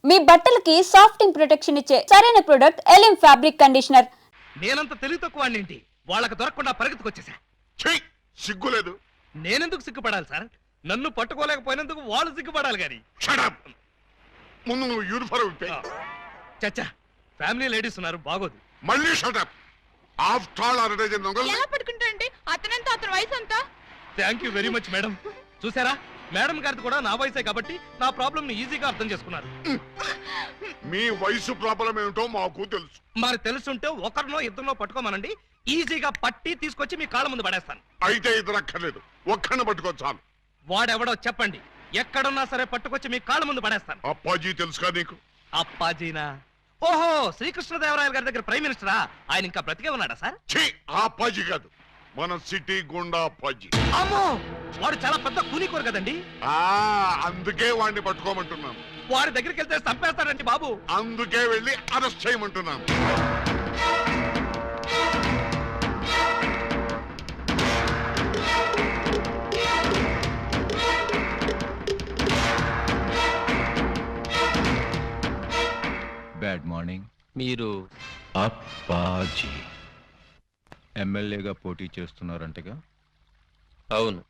మీ బట్టలకి సాఫ్టింగ్ ప్రొటెక్షన్ ఇచ్చే సరైన ప్రొడక్ట్ ఎలిమ్ ఫ్యాబ్రిక్ కండిషనర్. నేనంత తెలివి తక్కువ వాడినేంటి వాళ్ళకి దొరకకుండా పరిగెత్తుకొచ్చేసా. సిగ్గులేదు. నేనెందుకు సిగ్గుపడాలి సార్? నన్ను పట్టుకోలేకపోయినందుకు వాళ్ళు సిగ్గుపడాలి గాని. ముందు నువ్వు యూనిఫారం ఇప్పే. చచ్చా, ఫ్యామిలీ లేడీస్ ఉన్నారు, బాగోదు. మళ్ళీ షటప్. ఆఫ్టర్ ఆల్ అరడజన్ దొంగలు. ఎలా పడుకుంటారండి? అతనంతా అతని వయసు అంతా. Thank you very much madam. చూసారా, మేడం గారిది కూడా నా వయసే కాబట్టి నా ప్రాబ్లం ని ఈజీగా అర్థం చేసుకున్నారు. మీ వయసు ప్రాబ్లం ఏమిటో మాకు తెలుసు. మరి తెలుసుంటే ఒకరినో ఇద్దరినో పట్టుకోమనండి, ఈజీగా పట్టి తీసుకొచ్చి మీ కాళ్ళ ముందు పడేస్తాను. అయితే ఇద్దరు అక్కర్లేదు, ఒక్కడిని పట్టుకోవచ్చాను. వాడెవడో చెప్పండి, ఎక్కడున్నా సరే పట్టుకొచ్చి మీ కాళ్ళ ముందు పడేస్తాను. అప్పాజీ తెలుసుగా నీకు? అప్పాజీనా? ఓహో, శ్రీకృష్ణదేవరాయల గారి దగ్గర ప్రైమ్ మినిస్టరా? ఆయన ఇంకా బ్రతికే ఉన్నాడా సార్? ఆ అప్పాజీ కాదు, మన సిటీ గుండా అప్పాజీ. అమ్మో, వాడు చాలా పెద్ద కూలికోరు కదండి. అందుకే వాడిని పట్టుకోమంటున్నాను. వాడి దగ్గరికి వెళ్తే చంపేస్తాడండి బాబు. అందుకే వెళ్ళి అరెస్ట్ చేయమంటున్నాను. Bad morning. మీరు అప్పాజీ ఎమ్మెల్యేగా పోటీ చేస్తున్నారంటగా? అవును.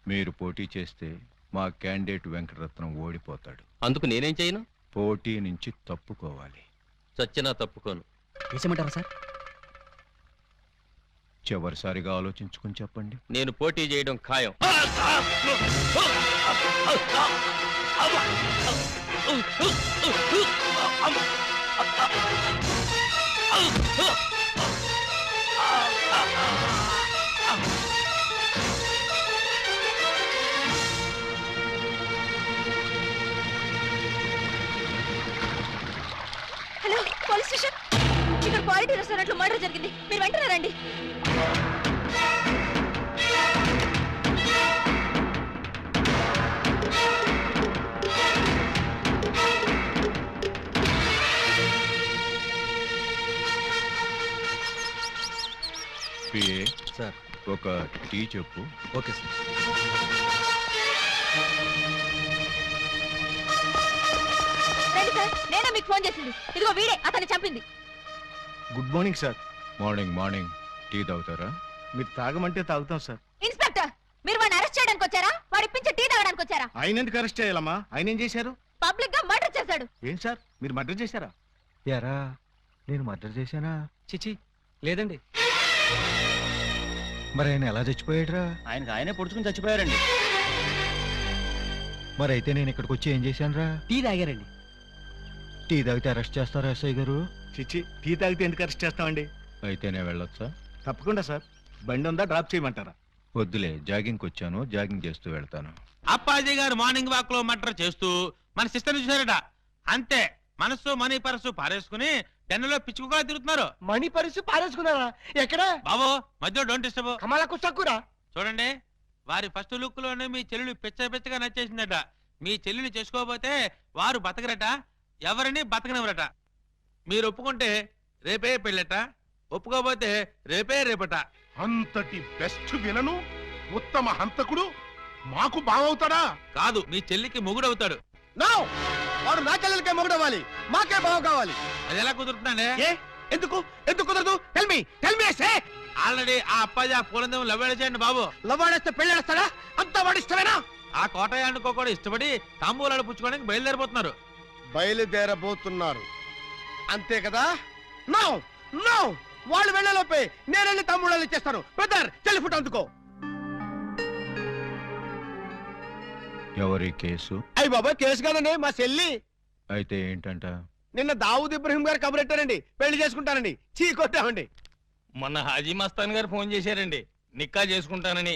మీరు పోటీ చేస్తే మా క్యాండిడేట్ వెంకటరత్నం ఓడిపోతాడు. అందుకు నేనేం చేయను? పోటీ నుంచి తప్పుకోవాలి. చచ్చినా తప్పుకోను. వేసేమంటారా సార్? చివరిసారిగా ఆలోచించుకుని చెప్పండి. నేను పోటీ చేయడం ఖాయం. Hello, police station. ఇక్కడ క్వాలిటీ రెస్టారెంట్ లో మర్డర్ జరిగింది, మీరు వెంటనే రండి. PA sir. ఒక టీ చెప్పు. Okay sir. రండి సార్, నేనే మీకు ఫోన్ చేసింది. ఇదిగో వీడే అతన్ని చంపింది. Good morning sir. Morning morning. Tea తాగుతారా? మీరు తాగమంటే తాగుతాం సార్. ఇన్స్పెక్టర్, మీరు వాడిని అరెస్ట్ చేయడానికి వచ్చారా, వాడి ఇప్పించి టీ తాగడానికి వచ్చారా? ఆయన ఎందుకు అరెస్ట్ చేయాలమ్మా? ఆయన ఏం చేశారు? పబ్లిక్ గా మర్డర్ చేశాడు. ఏం సార్, మీరు మర్డర్ చేశారా? యారా, నేను మర్డర్ చేశానా? చిచి, లేదండి. మరి ఆయన ఎలా చచ్చిపోయాడురా? ఆయనకు ఆయనే పొడుచుకుని చచ్చిపోయారండి. మరి అయితే నేను ఇక్కడికి వచ్చి ఏం చేశానురా? టీ తాగారండి. టీ తాగితే అరెస్ట్ చేస్తారా ఎస్ఐ గారు? చిచి, టీ తాగితే ఎందుకు అరెస్ట్ చేస్తామండి? అయితే నేను వెళ్ళొచ్చా? తప్పకుండా సార్. బండి ఉందా, డ్రాప్ చేయమంటారా? వద్దులే, జాగింగ్కి వచ్చాను, జాగింగ్ చేస్తూ వెళ్తాను. అప్పాజీ గారు మార్నింగ్ వాక్ లో మటర్ చేస్తూ మన సిస్టర్ చూసారట. అంతే, మనసు మనీ పర్సు పారేసుకుని టెన్నులో పిచ్చుకుగా తిరుగుతున్నారు. మణి పరిస్థితి పారేసుకున్నారా? ఎక్కడ బాబు మధ్యలో డోంట్ డిస్టర్బ్. కమలకు తక్కురా. చూడండి, వారి ఫస్ట్ లుక్ లోనే మీ చెల్లెలు పిచ్చగా నచ్చేసిందట. మీ చెల్లిని చేసుకోకపోతే వారు బతకరట, ఎవరిని బతకనివ్వరట. మీరు ఒప్పుకుంటే రేపే పెళ్ళట, ఒప్పుకోకపోతే రేపట. అంతటి బెస్ట్ విలను ఉత్తమ హంతకుడు మాకు బావవుతాడా? కాదు, మీ చెల్లికి మొగుడవుతాడు. వాడు నా చెల్లెలకే మొగుడవ్వాలి, మాకే బావ కావాలి. అది ఎలా కుదురుతుందండి? ఎందుకు ఎందుకు కుదరదు? ఆల్రెడీ ఆ అప్పాజీ ఆ పూలందేమో లవ్వేళ చేయండి బాబు. లవ్వాడేస్తే పెళ్ళేస్తాడా? అంతా వాడు ఇష్టమేనా? ఆ కోటయానుకో కూడా ఇష్టపడి తాంబూలాలు పుచ్చుకోవడానికి బయలుదేరిపోతున్నారు. బయలుదేరబోతున్నారు అంతే కదా? నో నో, వాళ్ళు వెళ్ళలోపే నేను వెళ్ళి తమ్ముళ్ళు ఇచ్చేస్తాను. బ్రదర్, చెల్లి ఫుట్ అందుకో. ఎవరి కేసు? అయ్యి బాబా, కేసు కాదండి, మా చెల్లి. అయితే ఏంటంట? నిన్న దావూద్ ఇబ్రహీం గారు కబురెట్టారండి, పెళ్లి చేసుకుంటానండి. చీ కొట్టామండి. మొన్న హాజీ మస్తాన్ గారు ఫోన్ చేశారండి, నిక్కా చేసుకుంటానని.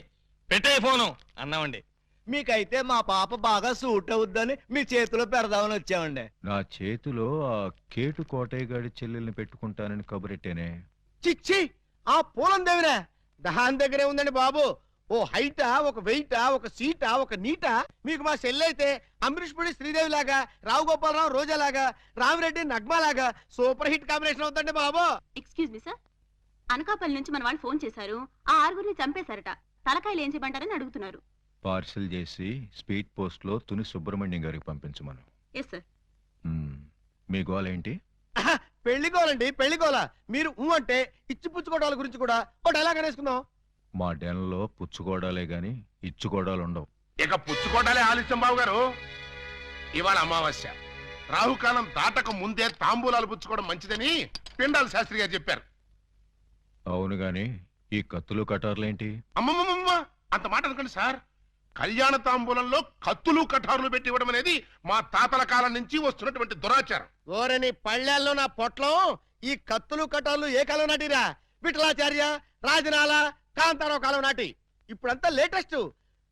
పెట్టే ఫోను అన్నామండి. మీకైతే మా పాప బాగా సూట్ అవుద్దని మీ చేతిలో పెడదామని వచ్చామండి. నా చేతిలో ఆ కేటు కోటయ్య గారి చెల్లెల్ని పెట్టుకుంటానని కబురెట్టేనే. చిచ్చి, ఆ పూలం దేవినా? దాని దగ్గరే ఉందండి బాబు. ఓ హైటా, ఒక వెయిటా, ఒక సీటా, ఒక నీటా. మీకు మా చెల్లైతే అమరీష్ పుడి శ్రీదేవి లాగా, రావు గోపాలరావు రోజా లాగా, రామిరెడ్డి నగ్మా లాగా సూపర్ హిట్ కాంబినేషన్ అవుతుందండి బాబు. ఎక్స్క్యూజ్ మీ సార్, అనకాపల్లి నుంచి మన వాళ్ళు ఫోన్ చేశారు. ఆ ఆరుగురిని చంపేశారట. తలకాయలు ఏం చేయమంటారని అడుగుతున్నారు. పార్సిల్ చేసి స్పీడ్ పోస్ట్ లో తుని సుబ్రహ్మణ్యం గారికి పంపించమను. Yes sir. మీ గోలేంటి? పెళ్లికోవాలండి పెళ్లికోవాలా. మీరు అంటే ఇచ్చిపుచ్చుకోవడాల గురించి కూడా ఓ డైలాగ్ అనేసుకుందాం. మా డెన్లో పుచ్చుకోవడాలే గాని ఇచ్చుకోవడాలు ఉండవు. ఇక పుచ్చుకోటాలే ఆలస్యం బాబు గారు. ఇవాళ అమావాస్య, రాహుకాలం దాటక ముందే తాంబూలాలు పుచ్చుకోవడం మంచిదని పిండాల శాస్త్రి గారు చెప్పారు. అవును గాని ఈ కత్తులు కటార్లేంటి? అమ్మమ్మమ్మ, అంత మాట అనుకోండి సార్. కళ్యాణ తాంబూలంలో కత్తులు కఠారులు పెట్టి ఇవ్వడం అనేది మా తాతల కాలం నుంచి వస్తున్నటువంటి దురాచారం. ఓరని పళ్ళెల్లో నా పొట్లం. ఈ కత్తులు కటాలు ఏ కాలం నాటిరా? విఠలాచార్య, రాజనాల, కాంతారావు కాలం నాటి. ఇప్పుడంతా లేటెస్ట్.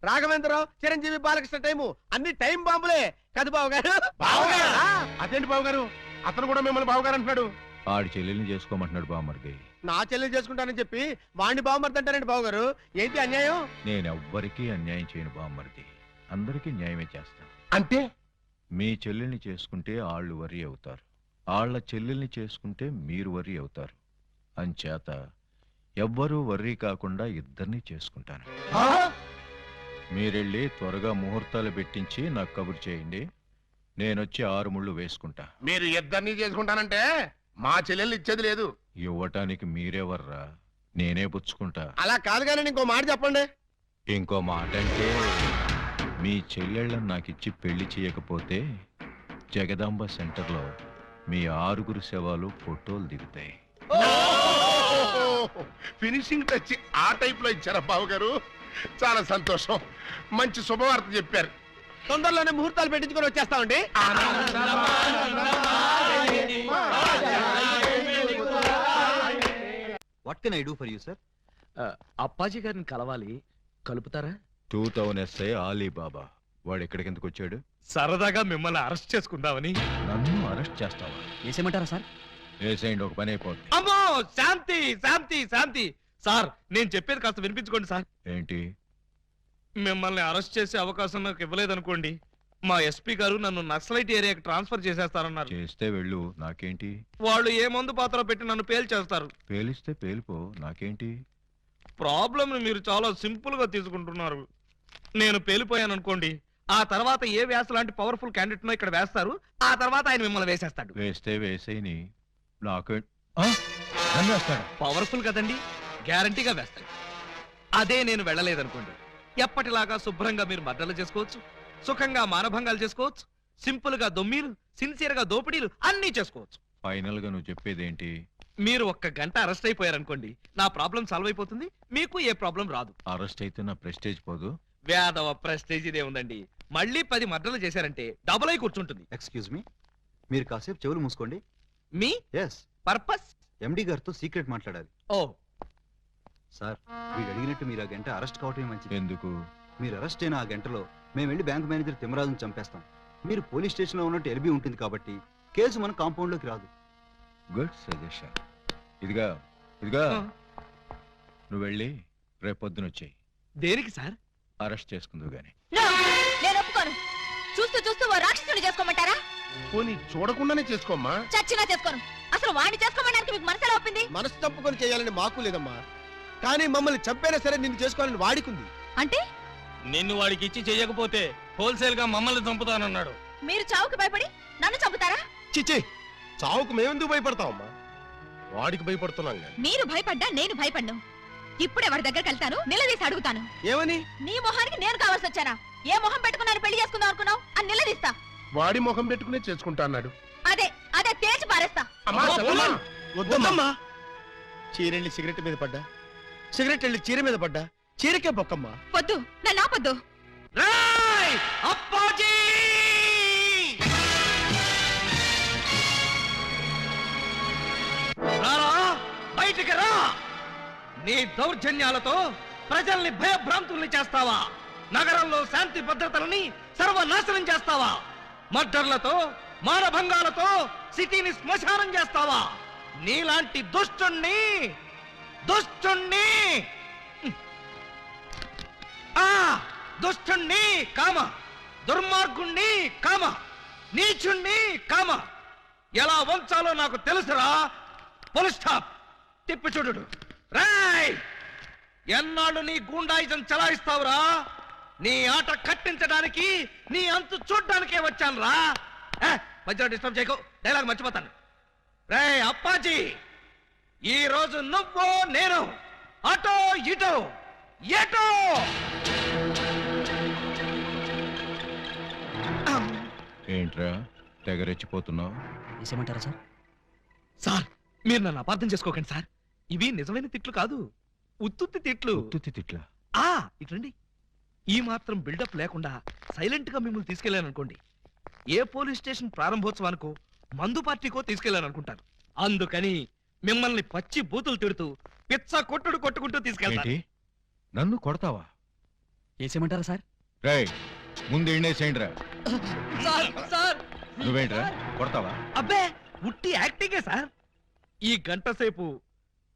రాఘవేంద్రరావు, చిరంజీవి, బాలకృష్ణ టైము అన్ని టైం బాంబులే కదా బాబు గారు. బావగారా? అదేంటి బాబు గారు, అతను కూడా మిమ్మల్ని బావగారు అంటున్నాడు. ఆడి చెల్లెల్ని చేసుకోమంటున్నాడు బామ్మర్ది. నా చెల్లి చేసుకుంటానని చెప్పి వాణ్ణి బాగుమర్దంటారండి బాబు గారు. ఏంటి అన్యాయం? నేనెవ్వరికీ అన్యాయం చేయను బామ్మర్ది, అందరికీ న్యాయమే చేస్తాను. అంటే మీ చెల్లెల్ని చేసుకుంటే ఆళ్ళు వరి అవుతారు, ఆళ్ల చెల్లెల్ని చేసుకుంటే మీరు వరి అవుతారు. అంచేత ఎవ్వరూ వర్రీ కాకుండా ఇద్దరిని చేసుకుంటాను. మీరెళ్ళి త్వరగా ముహూర్తాలు పెట్టించి నాకు కబురు చేయండి. నేనొచ్చి 6 ముళ్ళు వేసుకుంటా. మీరు ఇద్దరిని చేసుకుంటానంటే మా చెల్లెల్ని ఇచ్చేది లేదు. ఇవ్వటానికి మీరెవర్రా, నేనే పుచ్చుకుంటా. అలా కాదు కానీ ఇంకో మాట చెప్పండి. ఇంకో మాట అంటే మీ చెల్లెళ్ళని నాకిచ్చి పెళ్లి చేయకపోతే జగదాంబ సెంటర్లో మీ 6 శవాలు ఫోటోలు దిగుతాయి. ఫినిషింగ్ టచ్ ఆ టైప్ లో ఇచ్చారా బాబు గారు? చాలా సంతోషం, మంచి శుభవార్త చెప్పారు. తొందరలోనే ముహూర్తాలు పెట్టించుకొని వచ్చేస్తామండి. What can I do for you sir? Appaji గారిని కలవాలి, కలుపుతారా? 2000 SI ఆలీబాబా వాడు ఎక్కడికి ఎందుకు వచ్చాడు? సరదాగా మిమ్మల్ని అరెస్ట్ చేసుకుందామని. నన్ను అరెస్ట్ చేస్తావా? వేసేయమంటారా సార్? వేసేయండి, ఒక పని అయిపోద్ది. అమ్మో, శాంతి శాంతి శాంతి. సార్, నేను చెప్పేది కాస్త వినిపించుకోండి సార్. ఏంటి? మిమ్మల్ని అరెస్ట్ చేసే అవకాశం నాకు ఇవ్వలేదనుకోండి, మా ఎస్పీ గారు నన్ను నక్సలైట్ ఏరియాకి ట్రాన్స్ఫర్ చేసేస్తారన్నారు. చేస్తే వెళ్ళు, నాకేంటి? వాళ్ళు ఏ మందు పాత్ర పెట్టి నన్ను పేల్చేస్తారు. పేలిస్తే పేలిపో, నాకేంటి? ప్రాబ్లం మీరు చాలా సింపుల్ గా తీసుకుంటున్నారు. నేను పేలిపోయాను అనుకోండి, ఆ తర్వాత ఏ వ్యాస లాంటి పవర్ఫుల్ క్యాండిడేట్ నో ఇక్కడ వేస్తారు, ఆ తర్వాత ఆయన మిమ్మల్ని వేసేస్తాడు. వేస్తే వేసేయని, నాకే నన్ను వేస్తాడు. పవర్ఫుల్ కదండి, గ్యారంటీగా వేస్తాడు. అదే నేను వెళ్ళలేదనుకోండి, ఎప్పటిలాగా శుభ్రంగా మీరు మర్డర్లు చేసుకోవచ్చు, సుఖంగా మానభంగాలు చేసుకోవచ్చు, సింపుల్ గా దొమ్మీలు, సిన్సియర్ గా దోపిడీలు అన్నీ చేసుకోవచ్చు. ఫైనల్ గా నువ్వు చెప్పేదేంటి? మీరు 1 గంట అరెస్ట్ అయిపోయారనుకోండి, నా ప్రాబ్లం సాల్వ్ అయిపోతుంది, మీకు ఏ ప్రాబ్లం రాదు. అరెస్ట్ అయితే నా ప్రెస్టేజ్ పోదు? వేదవ ప్రెస్టేజ్ ఇదే ఉందండి. మళ్ళీ 10 మర్డర్లు చేశారంటే డబుల్ అయి కూర్చుంటుంది. ఎక్స్క్యూజ్ మీ, మీరు కాసేపు చెవులు మూసుకోండి. Me yes, purpose? ఎండి గారితో సీక్రెట్ మాట్లాడాలి. ఓ, సార్, వీడు అడిగినట్టు మీరు ఆ గంట అరెస్ట్ కావటమే మంచిది. ఎందుకు? మీరు అరెస్ట్ అయిన ఆ గంటలో మేము వెళ్ళి బ్యాంక్ మేనేజర్ తిమ్మరాజును చంపేస్తాం. మీరు పోలీస్ స్టేషన్ లో ఉన్నట్టు ఎల్బీ ఉంటుంది కాబట్టి కేసు మన కాంపౌండ్ లోకి రాదు. Good suggestion. ఇదిగా ఇదిగా నువ్వు వెళ్ళి రేపొద్దున వచ్చేయి. దేనికి సార్? అరెస్ట్ చేసుకుందు గాని. నేను ఒప్పుకోను. చూస్తూ చూస్తూ ఓ రాక్షసుని చేసుకోమంటారా? పోనీ చూడకుండానే చేసుకోమ్మా. చచ్చినా చేసుకోను. అసలు వాడిని చేసుకోమడానికి మీకు మనసు ఎలా ఒప్పింది? మనసు చంపుకొని చేయాలని మాకు లేదమ్మా, కానీ మమ్మల్ని చంపైనా సరే నిన్ను చేసుకోవాలని వాడికుంది. అంటే నిన్ను వాడికి ఇచ్చి చేయకపోతే హోల్సేల్ గా మమ్మల్ని చంపుతానన్నాడు. మీరు చావుకి భయపడి నన్ను చంపుతారా? చిచ్చి, చావుకు మేమెందుకు భయపడతామమ్మా? వాడికి భయపడుతున్నాం. మీరు భయపడ్డా నేను భయపడ్ను. ఇప్పుడే వాడి దగ్గరికి వెళ్తాను, నిలదీసి అడుగుతాను. ఏమని? నీ మొహానికి నేను కావాల్సి వచ్చానా? ఏ మొహం పెట్టుకున్నాను పెళ్లి చేసుకుందాం అనుకున్నావు అని నిలదీస్తా. వాడి ముఖం పెట్టుకునే చేసుకుంటా అన్నాడు. అదే అదే తేల్చి పారేస్తా. అమ్మా, చెల్లమ్మా. వద్దమ్మా. చీరెళ్ళి సిగరెట్ మీద పడ్డా, సిగరెట్ వెళ్ళి చీర మీద పడ్డా, చీరకే బొక్కమ్మా. వద్దు, నన్ను ఆపొద్దు. రేయ్! అప్పాజీ! రారా, బయటికి రా! నీ దౌర్జన్యాలతో ప్రజల్ని భయభ్రాంతుల్ని చేస్తావా? నగరంలో శాంతి భద్రతలని సర్వనాశనం చేస్తావా? మర్డర్లతో, మానభంగాలతో సిటీని శ్మశానం చేస్తావా? నీలాంటి దుష్టుణ్ణి దుష్టుణ్ణి కామ, దుర్మార్గుణ్ణి కామ, నీచుణ్ణి కామ ఎలా వంచాలో నాకు తెలుసురా. Full stop. తిప్పి చూడు. రాయ్! ఎన్నాళ్ళు నీ గూండాయిజం చలాయిస్తావురా? నీ ఆట కట్టించడానికి, నీ అంతు చూడ్డానికే వచ్చాను రా. మధ్యలో డిస్టర్బ్ చేయకు, డైలాగ్ మర్చిపోతాను. రే అప్పాజీ, ఈ రోజు నువ్వు నేను అటో ఇటో ఎటో. ఏంట్రా తెగరెచ్చిపోతున్నావు? వేసేయమంటారా సార్? సార్ మీరు నన్ను అపార్థం చేసుకోకండి సార్, ఇవి నిజమైన తిట్లు కాదు, ఉత్తుత్తి తిట్లు. ఉత్తుత్తి తిట్లా? ఇట్లండి. ఈ మాత్రం బిల్డప్ లేకుండా సైలెంట్ గా మిమ్మల్ని తీసుకెళ్లాను అనుకోండి, ఏ పోలీస్ స్టేషన్ ప్రారంభోత్సవానికో మందు పార్టీకో తీసుకెళ్లాను అనుకుంటారు. అందుకని మిమ్మల్ని పచ్చి బూతులు తిడుతూ పిచ్చ కొట్టుడు కొట్టుకుంటూ తీసుకెళ్తాను. ఏంటి నన్ను కొడతావా? వేసేయమంటారా సార్? రేయ్ ముందు ఎండేసేయండిరా. సార్ సార్ నువ్వేంట్రా కొడతావా? అబ్బే ఉట్టి యాక్టింగే సార్. ఈ గంట సేపు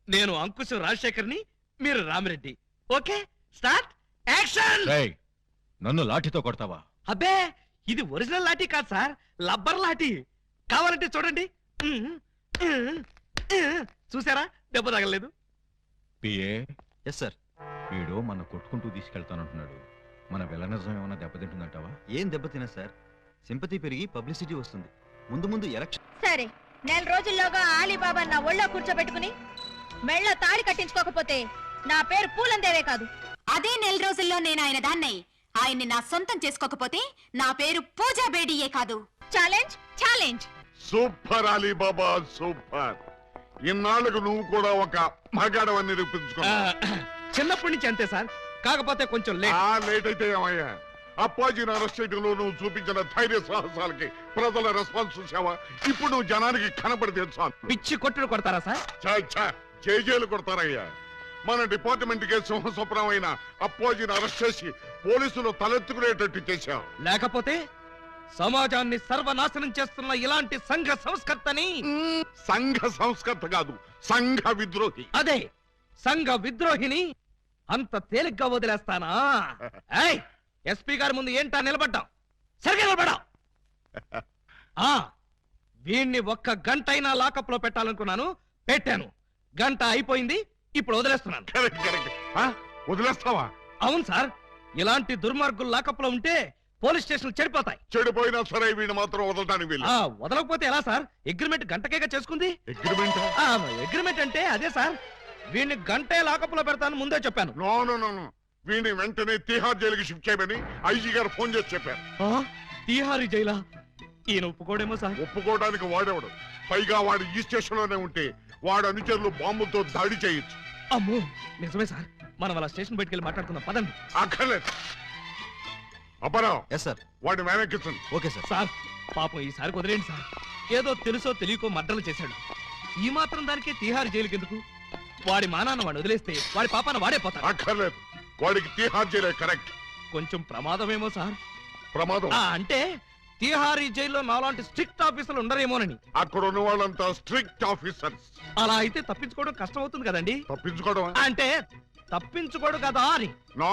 నేను అంకుశం రాజశేఖర్ని, మీరు రామిరెడ్డి. Okay start action. రేయ్ నన్ను లాఠీతో కొడతావా? అబ్బే ఇది ఒరిజినల్ లాఠీ కాదు సార్, లబ్బర్ లాఠీ. కావాలంటే చూడండి. చూసారా, దెబ్బ తగలేదు. PA, yes sir. వీడు మన కొట్టుకుంటూ తీసుకెళ్తానంటున్నాడు. మన విలనిజం ఏమైనా దెబ్బతింటుందంటావా? ఏం దెబ్బతినా సార్, సింపతి పెరిగి పబ్లిసిటీ వస్తుంది. ముందు ముందు ఎలక్షన్. సరే, నెల రోజుల్లోగా ఆలీబాబా నా ఒళ్ళో కూర్చోబెట్టుకుని మెళ్ళ తాడి కట్టించుకోకపోతే నా పేరు పూలందేవే కాదు. అదే నెల రోజుల్లో నేను ఆయన దాన్నై ఆయన్ని నా సొంతం చేసుకోకపోతే నా పేరు పూజా బేడియే కాదు. Challenge challenge. Super Alibaba super. ఇన్నాళ్ళకు నువ్వు కూడా ఒక మగాడవని నిరూపించుకున్నావు. చిన్నప్పటి నుంచి అంతే సార్, కాకపోతే కొంచెం లేట్. లేట్ అయితే ఏమయ్యా, అప్పాజీని అరెస్ట్ చేయడంలో నువ్వు చూపించిన ధైర్య సాహసాలకి ప్రజల రెస్పాన్స్ చూసావా? ఇప్పుడు నువ్వు జనానికి కనపడితే చాలు. పిచ్చి కొట్టుడు కొడతారా సార్? జైలు కొడతారయ్యా. మన డిపార్ట్మెంట్ కే సింహస్వప్నం అయిన అప్పాజీని అరెస్ట్ చేసి పోలీసులు తలెత్తుకునేటట్టు చేశావు. లేకపోతే సమాజాన్ని సర్వనాశనం చేస్తున్న ఇలాంటి సంఘ సంస్కర్తని. సంఘ సంస్కర్త కాదు, సంఘ విద్రోహి. అదే సంఘ విద్రోహిని అంత తేలిగ్గా వదిలేస్తానా? ఎస్పీ గారి ముందు ఏంటా నిలబడ్డాం? సరిగ్గా నిలబడ్డాం. వీణ్ణి ఒక్క గంట అయినా లాకప్ లో పెట్టాలనుకున్నాను, పెట్టాను. గంట అయిపోయింది, ఇప్పుడు వదిలేస్తున్నాను. వదిలేస్తావా? అవును సార్, ఇలాంటి దుర్మార్గులు లాకప్ లో ఉంటే పోలీస్ స్టేషన్ చెడిపోతాయి. చెడిపోయినా సరే వీడిని మాత్రం వదలడానికి వీలు. వదలకపోతే ఎలా సార్? అగ్రిమెంట్ గంటకేగా చేసుకుంది. అగ్రిమెంట్? అగ్రిమెంట్ అంటే అదే సార్, వీడిని గంటే లాకప్ లో పెడతాను ముందే చెప్పాను. నో, వీడిని వెంటనే తిహార్ జైలుకి షిఫ్ట్ చేయమని ఐజీ గారు ఫోన్ చేసి చెప్పారు. తిహారీ జైలా? ఈయన ఒప్పుకోడేమో సార్. ఒప్పుకోవడానికి వాడేవాడు, పైగా వాడు ఈ స్టేషన్ లోనే ఉంటే వాడు అనుచరులు బాంబులతో దాడి చేయొచ్చు. అమ్మో నిజమే సార్, మనం అలా స్టేషన్ బయటికి వెళ్ళి మాట్లాడుకుందాం పదండి. అక్కర్లేదు. అపరావు, ఎస్ సార్. వాడిని వెనక్కించండి. Okay sir. సార్ పాపం ఈసారి కుదిరేండి సార్, ఏదో తెలుసో తెలియకో మర్డర్లు చేశాడు. ఈ మాత్రం దానికే తిహార్ జైలుకి ఎందుకు? వాడి మానాన్న వాడు వదిలేస్తే వాడి పాపాన వాడే పోతాడు. అక్కర్లేదు, వాడికి తిహార్ జైలే కరెక్ట్. కొంచెం ప్రమాదమేమో సార్. ప్రమాదం అంటే తిహారీ జైల్లో నాలాంటి స్ట్రిక్ట్ ఆఫీసర్లు ఉండరేమోనని. అక్కడ ఉన్న వాళ్ళంతా స్ట్రిక్ట్ ఆఫీసర్స్. అలా అయితే తప్పించుకోవడం కష్టం అవుతుంది కదండి. తప్పించుకోవడం అంటే తప్పించుకోడు కదా అని. నో.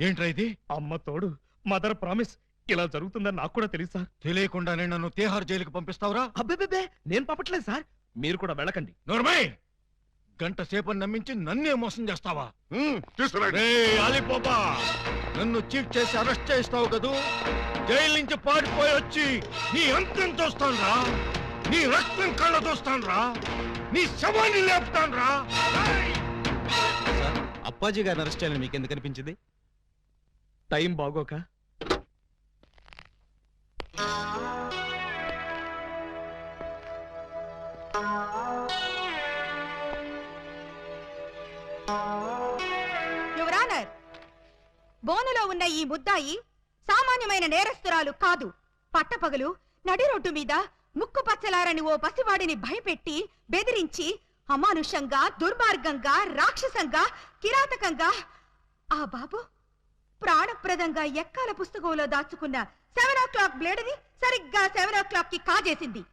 ఏంట్రా ఇది? అమ్మ తోడు, మదర్ ప్రామిస్, ఇలా జరుగుతుందని నాకు కూడా తెలుసు సార్. తెలియకుండానే నన్ను తిహార్ జైలుకి పంపిస్తావురా? అబ్బే నేను పంపట్లేదు సార్, మీరు కూడా వెళ్ళకండి. నోర్మై, గంట సేపు నమ్మించి నన్నే మోసం చేస్తావా? తీసుకురండి. అలీబాబా, నన్ను చీట్ చేసి అరెస్ట్ చేస్తావు కదూ, జైలు నుంచి పారిపోయి వచ్చి నీ అంతం చూస్తానురా, నీ రక్తం కళ్ళ చూస్తానురా, నీ శవాన్ని లేపుతానురా. అప్పాజీ గారిని అరెస్ట్ చేయాలని మీకు ఎందుకు అనిపించింది? టైం బాగోక. యువర్ ఆనర్, బోనులో ఉన్న ఈ ముద్దాయి సామాన్యమైన నేరస్తురాలు కాదు. పట్టపగలు నడి రోడ్డు మీద ముక్కు పచ్చలారని ఓ పసివాడిని భయపెట్టి బెదిరించి అమానుషంగా, దుర్మార్గంగా, రాక్షసంగా, కిరాతకంగా ఆ బాబు ప్రాణప్రదంగా ఎక్కాల పుస్తకంలో దాచుకున్న 7 o'clock బ్లేడ్ని సరిగ్గా 7 o'clock కి కాజేసింది.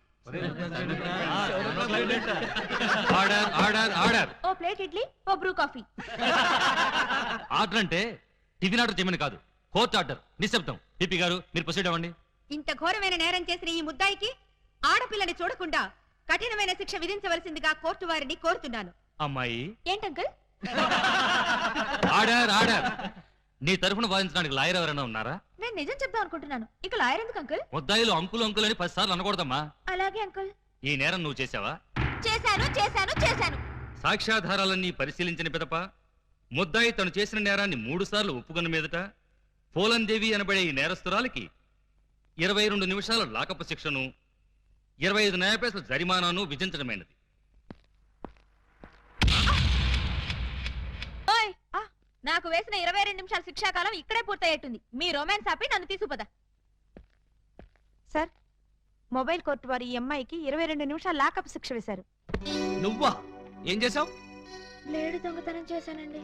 ఓ ప్లేట్ ఇడ్లీ, ఓ బ్రూ కాఫీ. ఆర్డర్ అంటే టిఫిన్ ఆర్డర్ చేయమని కాదు, కోర్ట్ ఆర్డర్. నిశ్శబ్దం. పిపి గారు మీరు ప్రొసీడ్ అవ్వండి. ఇంత ఘోరమైన నేరం చేసిన ఈ ముద్దాయికి ఆడపిల్లని చూడకుండా కఠినమైన శిక్ష విధించవలసిందిగా కోర్టు వారిని కోరుతున్నాను. అమ్మాయి ఏంటంకల్? ఆర్డర్. నీ తరఫున వాదించడానికి లాయర్ ఎవరైనా ఉన్నారా? నేను నిజం చెప్దాం అనుకుంటున్నాను. ఇక లాయర్ ఎందుకు అంకుల్? ముద్దాయిలు అంకులు అంకులు అని 10 సార్లు అనకూడదమ్మా. అలాగే అంకుల్. ఈ నేరం నువ్వు చేసావా? చేశాను చేశాను చేశాను. సాక్ష్యాధారాలన్నీ పరిశీలించిన పిదప ముద్దాయి తను చేసిన నేరాన్ని 3 సార్లు ఒప్పుకున్న మీదట పోలందేవి అనబడే ఈ నేరస్తురాలికి 22 నిమిషాల లాకపు శిక్షను 25 న్యాయపైసల జరిమానాను విధించడమైనది. నాకు వేసిన 22 నిమిషాల శిక్షాకాలం ఇక్కడే పూర్తయ్యేట్టుంది. మీ రొమాన్స్ ఆపి నన్ను తీసుకుపదా. సార్, మొబైల్ కోర్టు వారి ఈ అమ్మాయికి 22 నిమిషాల లాకప్ శిక్ష వేశారు. నువ్వా? ఏం చేసావు? బ్లేడ్ దొంగతనం చేశానండి.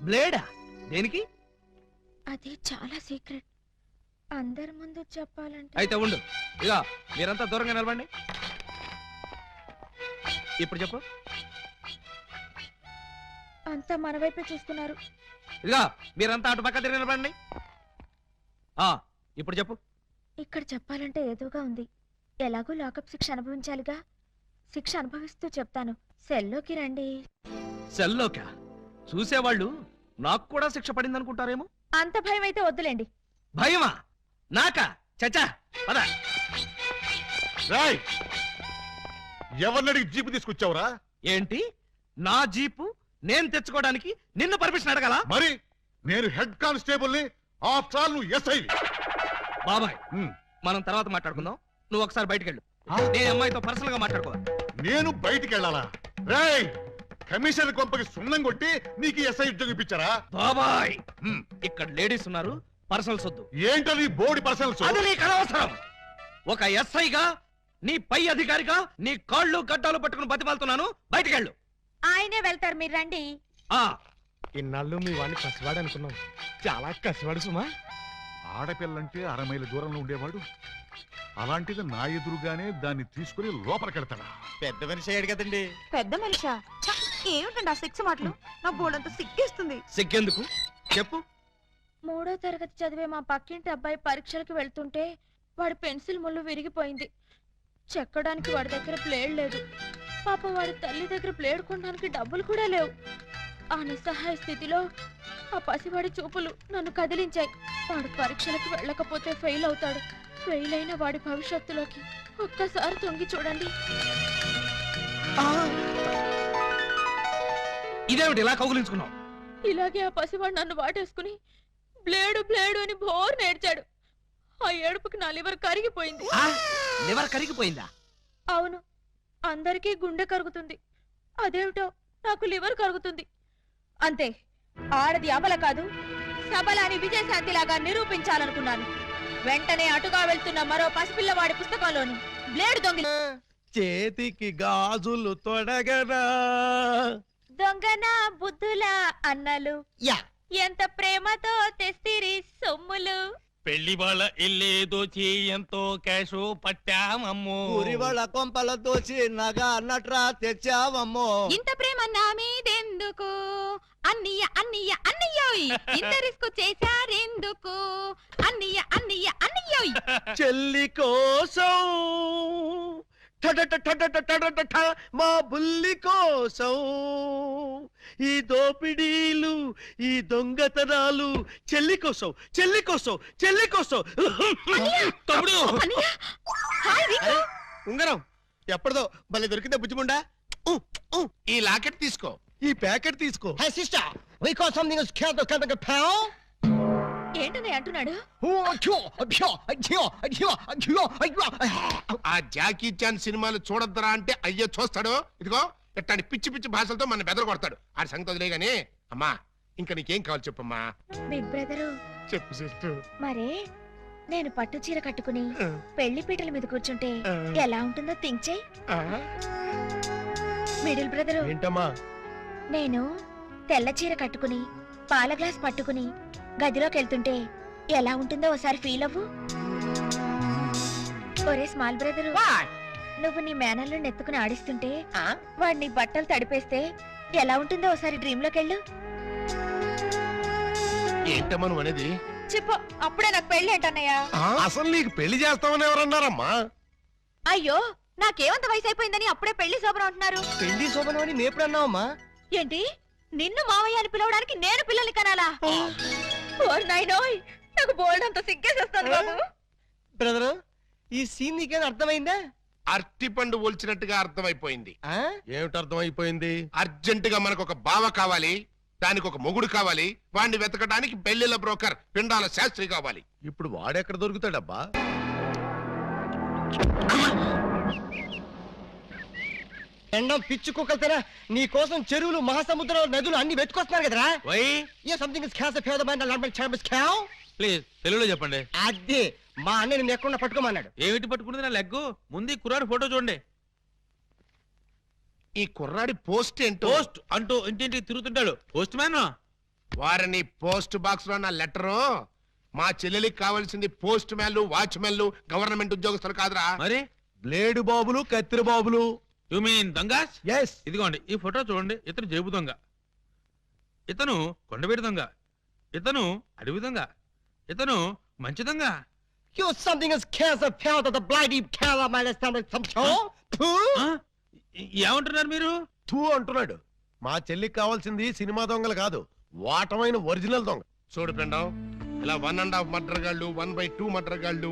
బ్లేడా? దేనికి? అది చాలా సీక్రెట్. అందరి ముందు చెప్పాలంటే. అయితే ఉండు. ఇక మీరంతా దూరంగా నిలబండి. ఇప్పుడు చెప్పు. అంతా మన వైపే చూస్తున్నారు. ఇక మీరంతా అటు పక్క తిరిగి నిలబండి. ఇప్పుడు చెప్పు. ఇక్కడ చెప్పాలంటే ఏదోగా ఉంది. ఎలాగో లాకప్ శిక్ష అనుభవించాలిగా. శిక్ష అనుభవిస్తూ చెప్తాను. సెల్లోకి రండి. సెల్లోకా? చూసేవాళ్ళు నాకు కూడా శిక్ష పడింది అనుకుంటారేమో. అంత భయం అయితే వద్దులేండి. భయమా? నాకా? చచ్చా పద. రాయ్, ఎవరినడిగి జీపు తీసుకొచ్చావురా? ఏంటి? నా జీపు నేను తెచ్చుకోవడానికి నిన్ను పర్మిషన్ అడగాల? మరి నేను హెడ్ కానిస్టేబుల్ ని, ఆఫ్టర్ ఆల్ నువ్వు ఎస్ఐ. బాబాయ్, మనం తర్వాత మాట్లాడుకుందాం. నువ్వు ఒకసారి బయటికి వెళ్ళు. నేను అమ్మాయితో పర్సనల్ గా మాట్లాడుకోవాలి. నేను బయటికి వెళ్ళాలా? రాయ్, కమిషనర్ కొంపకి సున్నం కొట్టి నీకు ఎస్ఐ ఉద్యోగం ఇప్పించారా? బాబాయ్, ఇక్కడ లేడీస్ ఉన్నారు, పర్సనల్స్ వద్దు. ఏంటో నీ బోర్డు పర్సనల్స్? అది నీకు అనవసరం. ఒక ఎస్ఐగా, నీ పై అధికారిగా నీ కాళ్ళు గడ్డాలు పట్టుకుని బతిమాలుతున్నాను. బయటికి వెళ్ళు. ఆయనే వెళ్తారు, మీరు రండి. ఇన్నాళ్ళు మీ వాడిని కసివాడు అనుకున్నాం. చాలా కసివాడు సుమా. ఆడపిల్లంటే 6 మైళ్ళ దూరంలో ఉండేవాడు, అలాంటిది నా ఎదురుగానే దాన్ని తీసుకుని లోపలికెడతాడా? పెద్ద మనిషి అయ్యాడు కదండి. పెద్ద మనిషా? ఏమిటండి ఆ సిక్స్ మాటలు? నా బోర్డంతా సిగ్గేస్తుంది. సిగ్గెందుకు చెప్పు. 3వ తరగతి చదివే మా పక్కింటి అబ్బాయి పరీక్షలకు వెళ్తుంటే వాడి పెన్సిల్ ముళ్ళు విరిగిపోయింది. చెక్కడానికి వాడి దగ్గర ప్లేడ్ లేదు. పాప వాడి తల్లి దగ్గర ప్లేడ్ కొనడానికి డబ్బులు కూడా లేవు. ఆ నిస్సహాయ స్థితిలో ఆ పసివాడి చూపులు నన్ను కదిలించాయి. వాడు పరీక్షలకు వెళ్ళకపోతే ఫెయిల్ అవుతాడు. ఫెయిల్ అయిన వాడి భవిష్యత్తులోకి ఒక్కసారి తొంగి చూడండి. ఇదేమిటి ఇలా కౌగులించుకున్నావు? ఇలాగే ఆ పసివాడు నన్ను వాటేసుకుని బ్లేడు బ్లేడు అని బోర్ నేర్చాడు. ఆ ఏడుపుకి నా లివర్ కరిగిపోయింది. లివర్ కరిగిపోయిందా? అవును, అందరికీ గుండె కరుగుతుంది. అదేమిటో నాకు లివర్ కరుగుతుంది. అంతే, ఆడది అబల కాదు, సబల అని విజయశాంతిలాగా నిరూపించాలనుకున్నాను. వెంటనే అటుగా వెళ్తున్న మరో పసిపిల్లవాడి పుస్తకంలోని బ్లేడ్ దొంగ. చేతికి గాజులు తొడగరా దొంగన బుద్ధుల అన్నలు ఎంత ప్రేమతో తెస్తిరి సొమ్ములు. పెళ్లి వాళ్ళ ఇల్లే దోచి ఎంతో క్యాషు పట్టామమ్మో. ఊరి వాళ్ళ కొంపల దోచి నగ అన్నట్రా తెచ్చావమ్మో. ఇంత ప్రేమ నా మీదెందుకు అన్నయ్య అన్నయ్య అన్నయ్యోయ్. ఇంత రిస్క్ చేశారెందుకు అన్నయ్య అన్నయ్య అన్నయ్యోయ్. చెల్లి కోసం మా బుల్లి కోసం ఈ దోపిడీలు, ఈ దొంగతనాలు చెల్లి కోసం, చెల్లి కోసం, చెల్లి కోసం. తమ్ముడు, ఉంగరం ఎప్పటిదో భలే దొరికిందా బుజ్జిముండా? ఈ లాకెట్ తీసుకో. ఈ ప్యాకెట్ తీసుకో. ఏంటనే అంటున్నాడు? ఆ జాకీ చాన్ సినిమాలు చూడొద్దురా అంటే అయ్యో చూస్తాడు. ఇదిగో ఇట్లాంటి పిచ్చి పిచ్చి భాషలతో మన బెదర కొడతాడు. ఆ సంగతి వదిలే గానీ అమ్మా, ఇంకా నీకేం కావాలి చెప్పమ్మా. బిగ్ బ్రదరు, చెప్పు సిస్టర్. మరే నేను పట్టు చీర కట్టుకుని పెళ్లి పీటల మీద కూర్చుంటే ఎలా ఉంటుందో థింక్ చెయ్. మిడిల్ బ్రదరు, ఏంటమ్మా? నేను తెల్ల చీర కట్టుకుని పాల గ్లాస్ పట్టుకుని గదిలోకి వెళ్తుంటే ఎలా ఉంటుందో ఒకసారి ఫీల్ అవ్వు. ఒరే స్మాల్ బ్రదరు, నువ్వు నీ మేనల్లో నెత్తుకుని ఆడిస్తుంటే వాడిని బట్టలు తడిపేస్తే ఎలా ఉంటుందో ఒకసారి డ్రీమ్ లోకి వెళ్ళు. ఏంటమ్మా నువ్వు అనేది? చెప్పు, అప్పుడే నాకు పెళ్లి ఏంటన్నయ్యా? అసలు నీకు పెళ్లి చేస్తామని ఎవరన్నారమ్మా? అయ్యో, నాకేమంత వయసు అయిపోయిందని అప్పుడే పెళ్లి శోభనం అంటున్నారు. పెళ్లి శోభనం అని నేప్పుడు అన్నావమ్మా? ఏంటి, నిన్ను మావయ్య అని పిలవడానికి నేను పిల్లల్ని కనాలా? నాకు బోల్డంత సిగ్గేసేస్తాను బాబు. బ్రదరు, ఈ సీన్ నీకేం అర్థమైందా? అరటిపండు ఒలిచినట్టుగా అర్థమైపోయింది. ఏమిటి అర్థమైపోయింది? అర్జెంటుగా మనకు ఒక బావ కావాలి, దానికి ఒక మొగుడు కావాలి, వాడిని వెతకడానికి పెళ్లిళ్ళ బ్రోకర్ పిండాల శాస్త్రి కావాలి. ఇప్పుడు వాడెక్కడ దొరుకుతాడబ్బా? ఎండం పిచ్చి కుక్కలతేనా నీ కోసం చెరువులు, మహాసముద్రాలు, నదులు అన్ని వెతుకొస్తున్నారు కదరా. Why a something is cans of the please తెలుగులో చెప్పండి. అదే మా అన్న నిన్ను ఎక్కడ పట్టుకోమన్నాడు. ఏమిటి పట్టుకుంటుంది నా లెగ్గు? ముందు ఈ కుర్రాడు ఫోటో చూడండి. ఈ కుర్రాడి పోస్ట్ ఏంటో. పోస్ట్ అంటూ ఇంటింటికి తిరుగుతుంటాడు. Postman. వారిని పోస్ట్ బాక్స్ లో నా లెటరు. మా చెల్లెలికి కావాల్సింది పోస్ట్ మ్యాన్లు, వాచ్మెన్లు, గవర్నమెంట్ ఉద్యోగస్తులు కాదురా. మరి బ్లేడు బాబులు, కత్తిరి బాబులు. యు మీన్ దొంగ? ఎస్. ఇదిగోండి ఈ ఫోటో చూడండి. ఇతను జేబు దొంగ, ఇతను కొండవీడి దొంగ, ఇతను అడవి దొంగ, ఇతను మంచి దొంగ. You something is cans of the bloody cow of my ఆ? ఏమంటున్నారు మీరు? తూ అంటున్నాడు. మా చెల్లికి కావాల్సింది సినిమా దొంగలు కాదు, వాటమైన ఒరిజినల్ దొంగ. చూడు పిండం, ఇలా 1.5 మర్డర్ గాళ్ళు, 1/2 మర్డర్ గాళ్ళు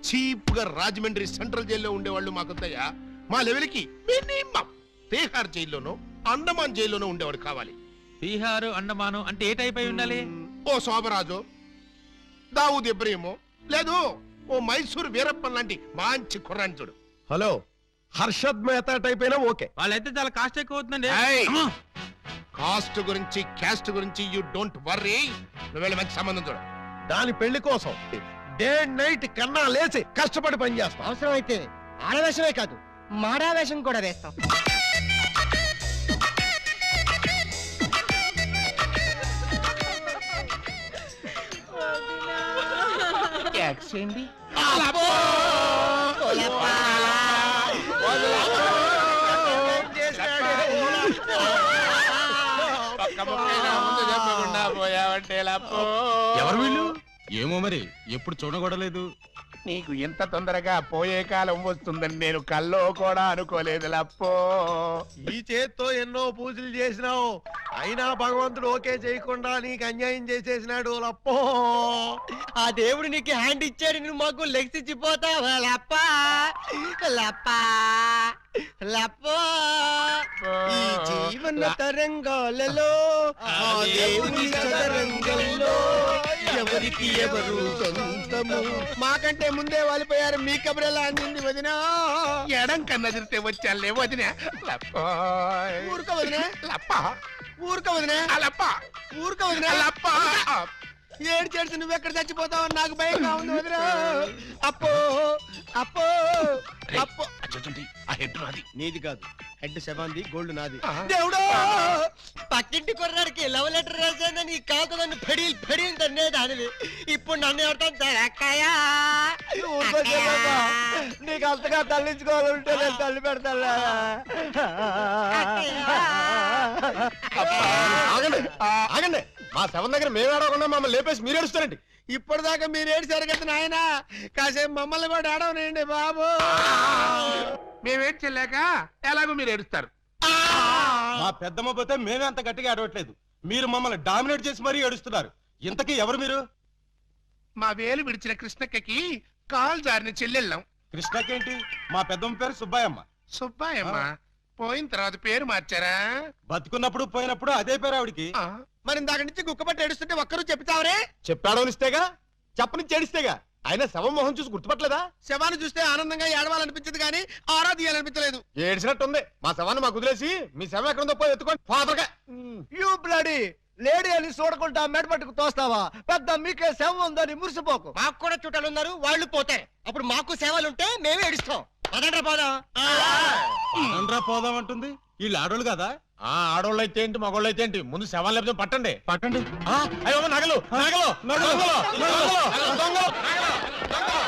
చీప్ గా రాజమండ్రి సెంట్రల్ జైల్లో ఉండేవాళ్ళు మాకొద్దయ్యా. మా లెవెల్కి మినిమం తీహార్ జైల్లోనో, అండమాన్ జైల్లోనో ఉండేవాడు కావాలి. బీహారు, అండమాను అంటే ఏ టైప్ అయి ఉండాలి? ఓ శోభరాజు, దావూద్ ఇబ్రహీము, లేదు ఓ మైసూర్ వీరప్పన్ లాంటి మంచి కుర్రాన్ని చూడు. హలో, హర్షద్ మెహతా టైప్ అయినా ఓకే. వాళ్ళైతే చాలా కాస్ట్ ఎక్కువ అవుతుందండి. ఏయ్! అమ్మా! కాస్ట్ గురించి, క్యాస్ట్ గురించి యూ డోంట్ వర్రీ. నువ్వు వెళ్ళి మంచి సంబంధం చూడు. దాని పెళ్లి కోసం డే నైట్ కన్నా లేచి కష్టపడి పని చేస్తాం. అవసరం అయితే ఆడవేషమే కాదు, మాడావేషం కూడా వేస్తాం. ఎవరు వీళ్ళు? ఏమో మరి, ఎప్పుడు చూడకూడలేదు. నీకు ఇంత తొందరగా పోయే కాలం వస్తుందని నేను కల్లో కూడా అనుకోలేదు లప్పో. ఈ చేత్తో ఎన్నో పూజలు చేసినావు, అయినా భగవంతుడు ఓకే చేయకుండా నీకు అన్యాయం చేసేసినాడు లప్పో. ఆ దేవుడు నీకు హ్యాండ్ ఇచ్చాడు, నువ్వు మాకు లెగ్స్ ఇచ్చిపోతావా లప్పా లప్పా లప్పో. ఈ జీవన తరంగాలలో ఆ దేవుని చదరంగంలో ఎవరికి ఎవరు సొంతము. మాకంటే ముందే వాలిపోయారు, మీ కబురెలా అందింది వదినా? ఎడం కన్నా తిరితే వచ్చాలే వదినా. లప్పో ఊరుక వదినా, లప్ప, ఊరుక వదినా, లప్ప, ఊరుక వదినా. లప్ప. ఏడ్చేసి నువ్వెక్కడ చచ్చిపోతావు నాకు భయంగా ఉంది వదినా. అప్పో అప్పో అప్పో. ఆ హెడ్ నాది. నీది కాదు, హెడ్ శవాంది, గోల్డ్ నాది. ఆ. దేవుడు, పక్కింటి కుర్రాడికి లవ్ లెటర్ రాశానని కాదు నన్ను ఫెడీల్ ఫెడీల్ తన్నే దానివి. ఇప్పుడు నన్ను ఎవరితో నీకు అంతగా తల్లించుకోవాలంటే నేను తల్లి పెడతా. ఆగండి, ఆగండి. మా శవం దగ్గర మేము ఏడవకుండా మమ్మల్ని లేపేసి మీరు ఏడుస్తారండి. ఇప్పటిదాకా మీరు ఏడిసారు కదా నాయన, కాసేపు మమ్మల్ని కూడా ఏడవనండి బాబు. మేమేం చెల్లాక ఎలాగో మీరు ఏడుస్తారు. మా పెద్దమ్మ పోతే మేమే అంత గట్టిగా ఏడవట్లేదు, మీరు మమ్మల్ని డామినేట్ చేసి మరీ ఏడుస్తున్నారు. ఇంతకీ ఎవరు మీరు? మా వేలు విడిచిన కృష్ణక్కకి కాల్ జారిన చెల్లెళ్ళం. కృష్ణకేంటి? మా పెద్దమ్మ పేరు సుబ్బాయమ్మ. సుబ్బాయమ్మ పోయిన తర్వాత పేరు మార్చారా? బతుకున్నప్పుడు పోయినప్పుడు అదే పేరు ఆవిడికి. ఆ, మరి ఇందాక నుంచి గుక్కపట్టి ఏడుస్తుంటే ఒక్కరు చెప్తావరే? చెప్పాడనిస్తేగా, చెప్పని ఏడిస్తేగా. ఆయన శవం మొహం చూసి గుర్తుపట్టలేదా? శవాన్ని చూస్తే ఆనందంగా ఏడవాలనిపించదు కానీ ఆరా తీయాలనిపించలేదు. ఏడిసినట్టుంది. మా శవాన్ని మాకు వదిలేసి మీ శవం ఎక్కడుందో పోయి ఎత్తుకోండి ఫాదర్గా. యూ బ్లడీ లేడీ అని చూడకుండా మెడపట్టుకు తోస్తావా? పెద్ద మీకే సేవ ఉందని మురిసిపోకు. మాకు కూడా చుట్టాలు ఉన్నారు, వాళ్ళు పోతారు. అప్పుడు మాకు సేవలుంటే మేమే ఏడుస్తాం. పదండ్రా పోదాం. పదండ్రా పోదాం అంటుంది. వీళ్ళు ఆడోళ్ళు కదా? ఆడోళ్ళు అయితే ఏంటి, మగోళ్ళు అయితే ఏంటి, ముందు శవాలు లేకపోతే పట్టండి, పట్టండి. అయ్యో నగలు, నగలు, నగలు, నగలు, నగలు, నగలు.